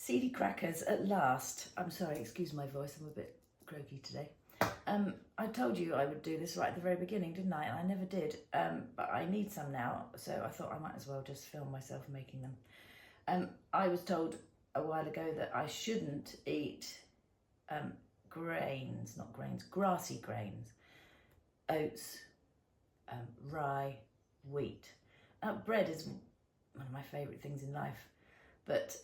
Seedy crackers at last. I'm sorry, excuse my voice, I'm a bit croaky today. I told you I would do this right at the very beginning, didn't I? And I never did, but I need some now, so I thought I might as well just film myself making them. I was told a while ago that I shouldn't eat grains, not grains, grassy grains, oats, rye, wheat. Bread is one of my favourite things in life, but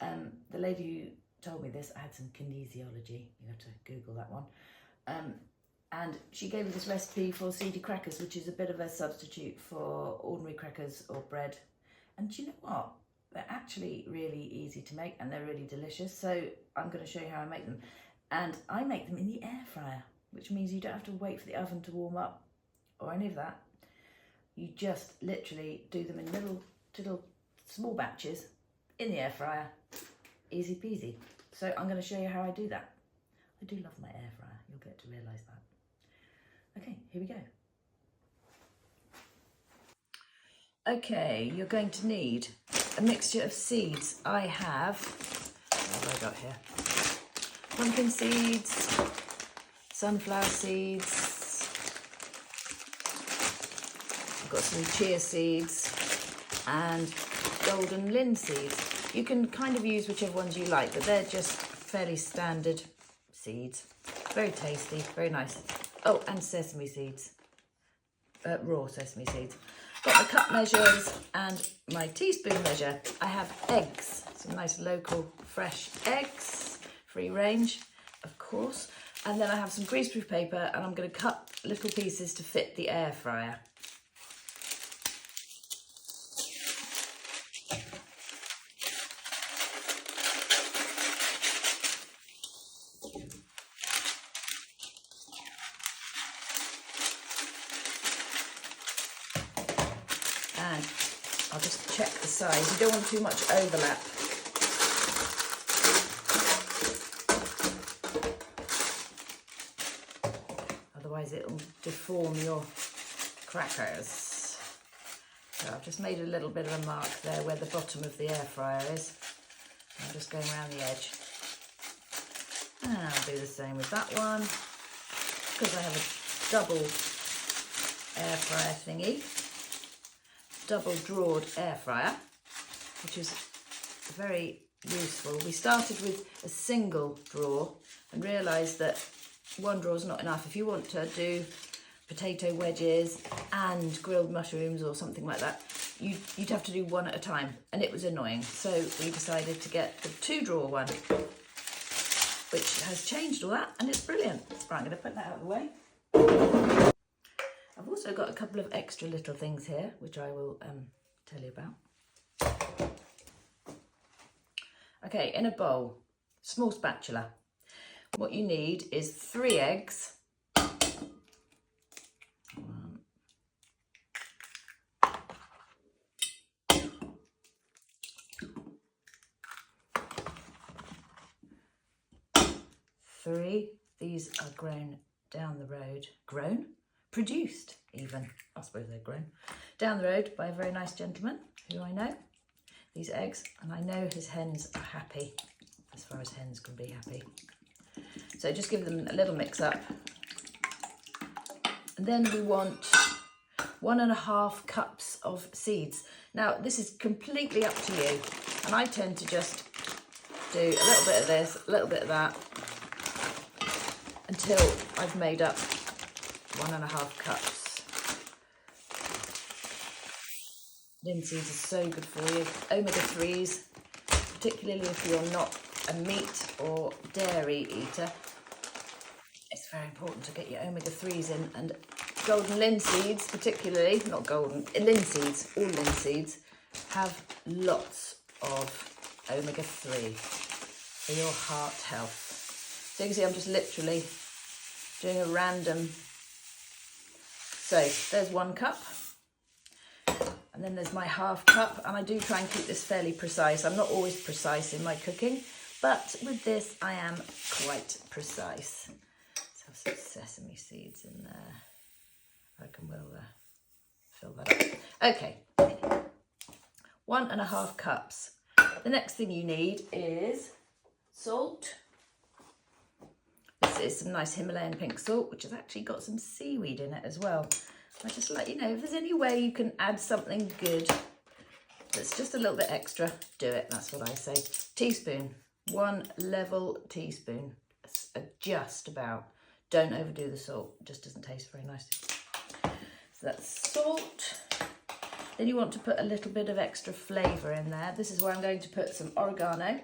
the lady who told me this, I had some kinesiology, you have to Google that one, and she gave me this recipe for seedy crackers, which is a bit of a substitute for ordinary crackers or bread. And do you know what? They're actually really easy to make and they're really delicious. So I'm going to show you how I make them. And I make them in the air fryer, which means you don't have to wait for the oven to warm up or any of that. You just literally do them in little small batches in the air fryer. Easy peasy. So I'm going to show you how I do that. I do love my air fryer. You'll get to realise that. Okay, here we go. Okay, you're going to need a mixture of seeds. I have, what have I got here? Pumpkin seeds, sunflower seeds, I've got some chia seeds and golden linseeds. You can kind of use whichever ones you like, but they're just fairly standard seeds. Very tasty, very nice. Oh, and sesame seeds, raw sesame seeds. Got the cup measures and my teaspoon measure. I have eggs, some nice local fresh eggs, free range, of course. And then I have some greaseproof paper and I'm going to cut little pieces to fit the air fryer. And I'll just check the size. You don't want too much overlap. Otherwise it'll deform your crackers. So I've just made a little bit of a mark there where the bottom of the air fryer is. I'm just going around the edge. And I'll do the same with that one. Because I have a double air fryer thingy. Double drawed air fryer, which is very useful. We started with a single drawer and realised that one drawer is not enough. If you want to do potato wedges and grilled mushrooms or something like that, you'd have to do one at a time, and it was annoying. So we decided to get the 2-drawer one, which has changed all that, and it's brilliant. Right, I'm going to put that out of the way. I've also got a couple of extra little things here, which I will tell you about. Okay, in a bowl, small spatula. What you need is 3 eggs. 1, 3. These are grown down the road. Grown? Produced even, I suppose they're grown, down the road by a very nice gentleman who I know. These eggs, and I know his hens are happy, as far as hens can be happy. So just give them a little mix up. And then we want 1.5 cups of seeds. Now this is completely up to you, and I tend to just do a little bit of this, a little bit of that, until I've made up 1.5 cups. Linseeds are so good for you. Omega-3s, particularly if you're not a meat or dairy eater, it's very important to get your omega-3s in. And golden linseeds, particularly, not golden, linseeds, all linseeds, have lots of omega-3 for your heart health. So you can see I'm just literally doing a random. So there's 1 cup, and then there's my 1/2 cup, and I do try and keep this fairly precise. I'm not always precise in my cooking, but with this I am quite precise. Let's have some sesame seeds in there. I reckon we'll fill that up. Okay, 1.5 cups. The next thing you need is salt. This is some nice Himalayan pink salt, which has actually got some seaweed in it as well. I just let you know, if there's any way you can add something good that's just a little bit extra, do it. That's what I say. Teaspoon, 1 level teaspoon, just about. Don't overdo the salt, it just doesn't taste very nice. So that's salt. Then you want to put a little bit of extra flavour in there. This is where I'm going to put some oregano.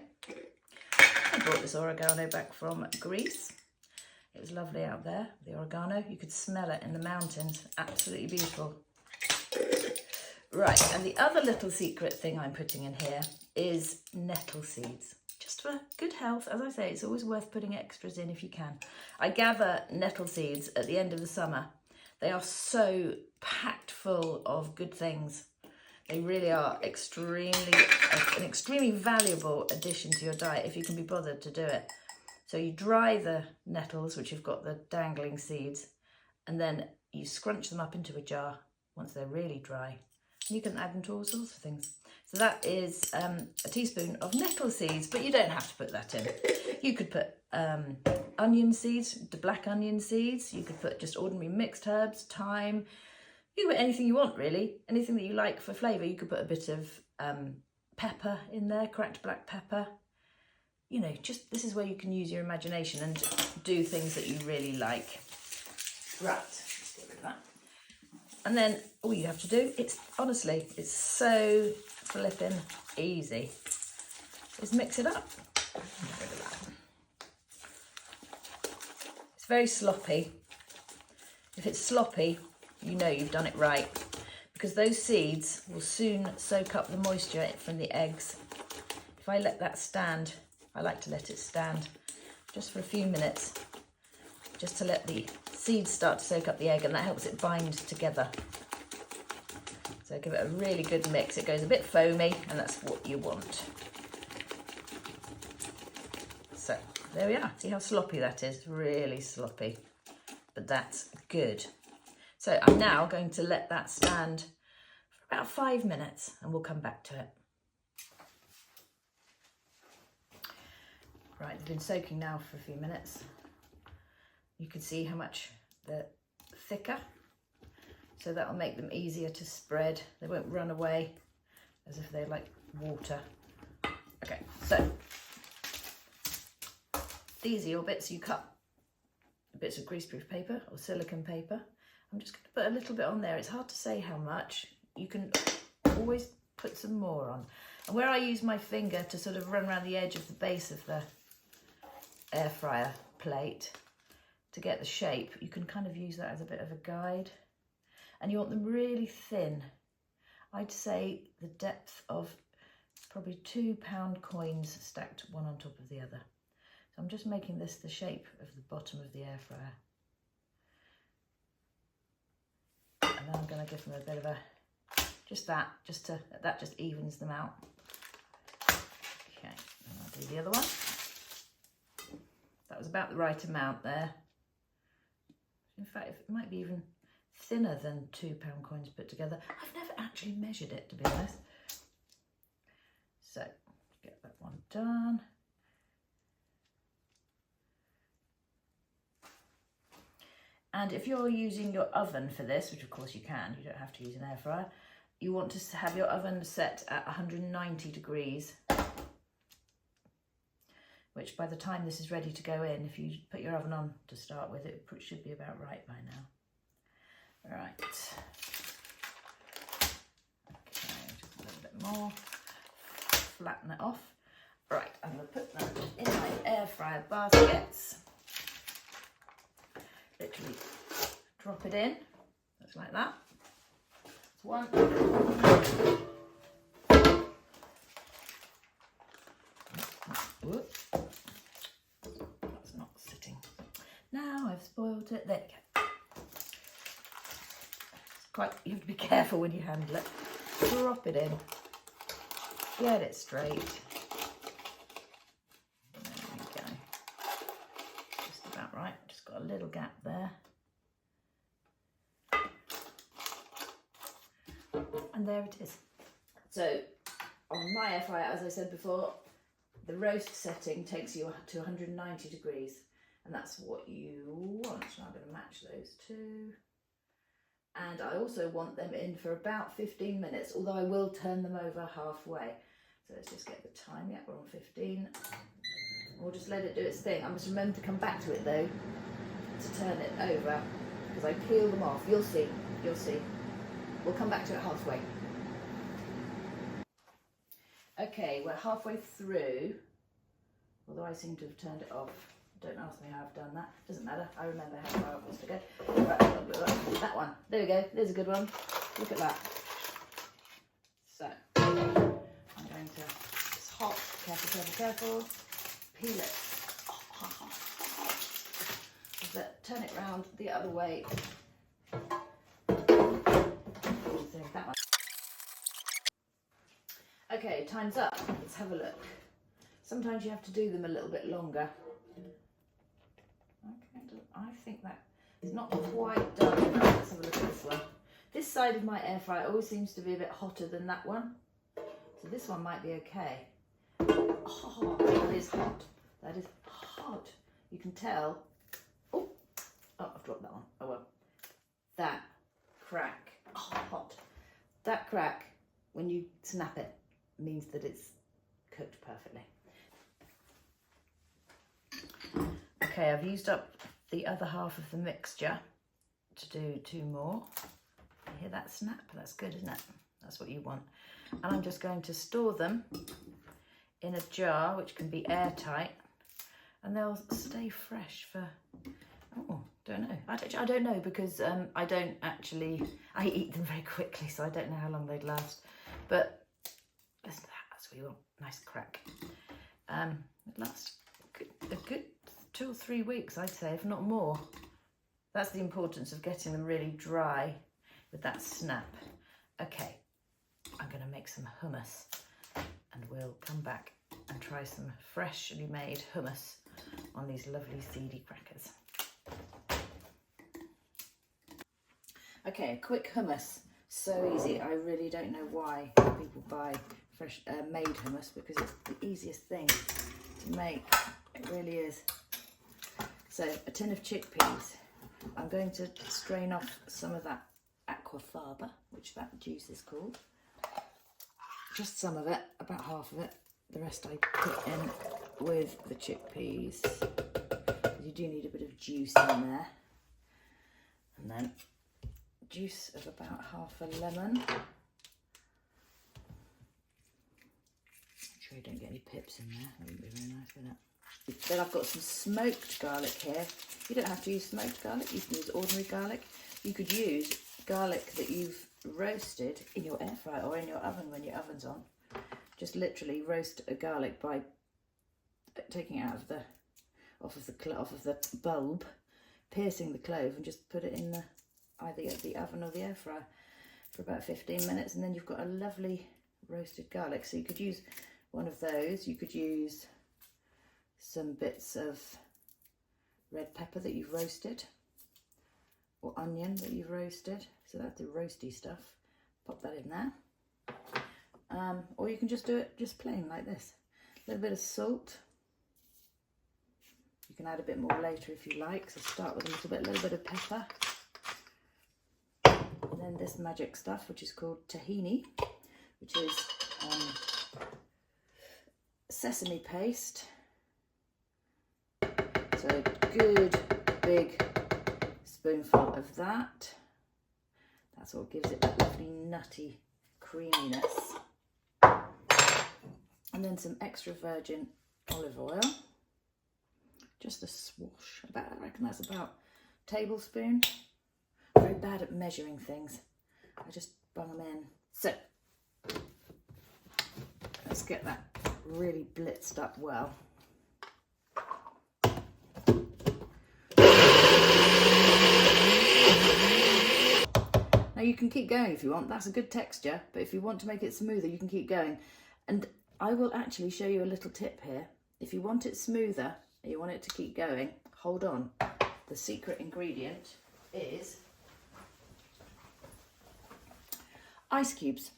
I brought this oregano back from Greece. It was lovely out there, the oregano. You could smell it in the mountains. Absolutely beautiful. Right, and the other little secret thing I'm putting in here is nettle seeds. Just for good health. As I say, it's always worth putting extras in if you can. I gather nettle seeds at the end of the summer. They are so packed full of good things. They really are an extremely valuable addition to your diet if you can be bothered to do it. So you dry the nettles, which have got the dangling seeds, and then you scrunch them up into a jar once they're really dry. You can add them to all sorts of things. So that is a teaspoon of nettle seeds, but you don't have to put that in. You could put onion seeds, the black onion seeds. You could put just ordinary mixed herbs, thyme. You can put anything you want, really. Anything that you like for flavour. You could put a bit of pepper in there, cracked black pepper. You know, just this is where you can use your imagination and do things that you really like. Right, let's get rid of that. And then all you have to do, honestly, it's so flipping easy, is mix it up. Get rid of that. It's very sloppy. If it's sloppy, you know you've done it right, because those seeds will soon soak up the moisture from the eggs. If I let that stand, I like to let it stand just for a few minutes, just to let the seeds start to soak up the egg, and that helps it bind together. So give it a really good mix. It goes a bit foamy, and that's what you want. So there we are. See how sloppy that is? Really sloppy, but that's good. So I'm now going to let that stand for about 5 minutes, and we'll come back to it. Right, they've been soaking now for a few minutes. You can see how much they're thicker, so that'll make them easier to spread. They won't run away as if they're like water. Okay, so these are your bits. You cut bits of greaseproof paper or silicone paper. I'm just going to put a little bit on there. It's hard to say how much. You can always put some more on. And where I use my finger to sort of run around the edge of the base of the air fryer plate to get the shape, you can kind of use that as a bit of a guide. And you want them really thin. I'd say the depth of probably £2 coins stacked one on top of the other. So I'm just making this the shape of the bottom of the air fryer. And then I'm going to give them a bit of a, that just evens them out. Okay, and I'll do the other one. That was about the right amount there. In fact, it might be even thinner than £2 coins put together. I've never actually measured it, to be honest. So, get that one done. And if you're using your oven for this, which of course you can, you don't have to use an air fryer, you want to have your oven set at 190 degrees, which by the time this is ready to go in, if you put your oven on to start with, it should be about right by now. Right. Okay, just a little bit more. Flatten it off. Right, I'm going to put that in my air fryer baskets. Literally drop it in, just like that. That's one. Whoops. That's not sitting. Now I've spoiled it. There you go. You have to be careful when you handle it. Drop it in. Get it straight. There we go. Just about right. Just got a little gap there. And there it is. So on my air fryer, as I said before, the roast setting takes you to 190 degrees, and that's what you want. So I'm going to match those two. And I also want them in for about 15 minutes, although I will turn them over halfway. So let's just get the time. Yeah, we're on 15. We'll just let it do its thing. I must remember to come back to it though, to turn it over, because I peel them off. You'll see, you'll see. We'll come back to it halfway. Okay, we're halfway through, although I seem to have turned it off. Don't ask me how I've done that. Doesn't matter. I remember how far it was to go. Right, that one. There we go. There's a good one. Look at that. So, I'm going to, it's hot. Careful, careful, careful. Peel it. Turn it round the other way. That one. Okay, time's up. Let's have a look. Sometimes you have to do them a little bit longer. Okay, I think that is not quite done enough. Let's have a look at this one. This side of my air fryer always seems to be a bit hotter than that one. So this one might be okay. Oh, that is hot. That is hot. You can tell. Oh, I've dropped that one. Oh well. That crack. Oh, hot. That crack, when you snap it, means that it's cooked perfectly. Okay, I've used up the other half of the mixture to do 2 more. You hear that snap? That's good, isn't it? That's what you want. And I'm just going to store them in a jar, which can be airtight, and they'll stay fresh for, oh, don't know. I don't know, because I don't actually, I eat them very quickly, so I don't know how long they'd last. But listen to that, that's what you want, nice crack. It lasts a good 2 or 3 weeks, I'd say, if not more. That's the importance of getting them really dry with that snap. Okay, I'm going to make some hummus, and we'll come back and try some freshly made hummus on these lovely seedy crackers. Okay, a quick hummus. So easy. I really don't know why people buy fresh made hummus, because it's the easiest thing to make. It really is. So a tin of chickpeas. I'm going to strain off some of that aquafaba, which that juice is called. Just some of it, about half of it. The rest I put in with the chickpeas. You do need a bit of juice in there. And then juice of about half a lemon. Make sure you don't get any pips in there. That wouldn't be very nice, would it? Then I've got some smoked garlic here. You don't have to use smoked garlic, you can use ordinary garlic. You could use garlic that you've roasted in your air fryer or in your oven when your oven's on. Just literally roast a garlic by taking it out of the off of the bulb, piercing the clove, and just put it in either the oven or the air fryer for about 15 minutes, and then you've got a lovely roasted garlic. So you could use one of those. You could use some bits of red pepper that you've roasted, or onion that you've roasted. So that's the roasty stuff. Pop that in there. Or you can just do it just plain like this. A little bit of salt. You can add a bit more later if you like. So start with a little bit of pepper. And then this magic stuff, which is called tahini, which is sesame paste. So a good big spoonful of that. That's what gives it that lovely nutty creaminess. And then some extra virgin olive oil. Just a swash. I reckon that's about a tablespoon. I'm very bad at measuring things. I just bung them in. So let's get that really blitzed up well. Now you can keep going if you want. That's a good texture, but if you want to make it smoother, you can keep going. And I will actually show you a little tip here. If you want it smoother and you want it to keep going, hold on. The secret ingredient is ice cubes.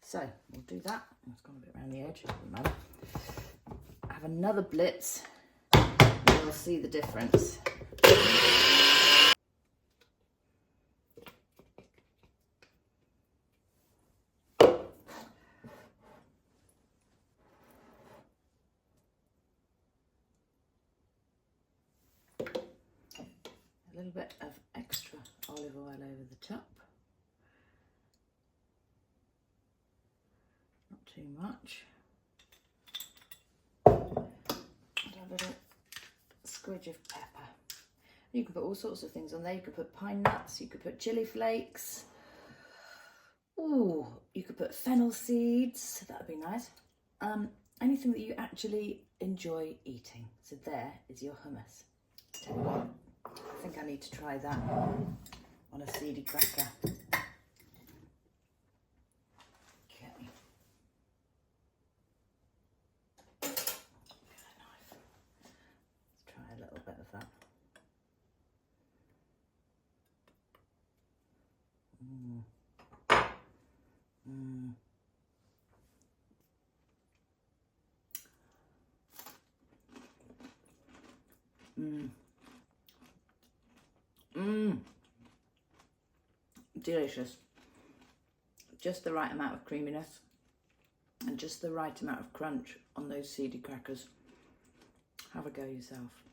So we'll do that. It's gone a bit around the edge, doesn't matter. another blitz. You'll see the difference. A little bit of extra olive oil over the top. Not too much. And a little squidge of pepper. You can put all sorts of things on there. You could put pine nuts, you could put chili flakes. Ooh, you could put fennel seeds, that would be nice. Anything that you actually enjoy eating. So there is your hummus. Tell you what, I think I need to try that on a seedy cracker. Okay. Get a knife. Let's try a little bit of that. Delicious. Just the right amount of creaminess and just the right amount of crunch on those seedy crackers. Have a go yourself.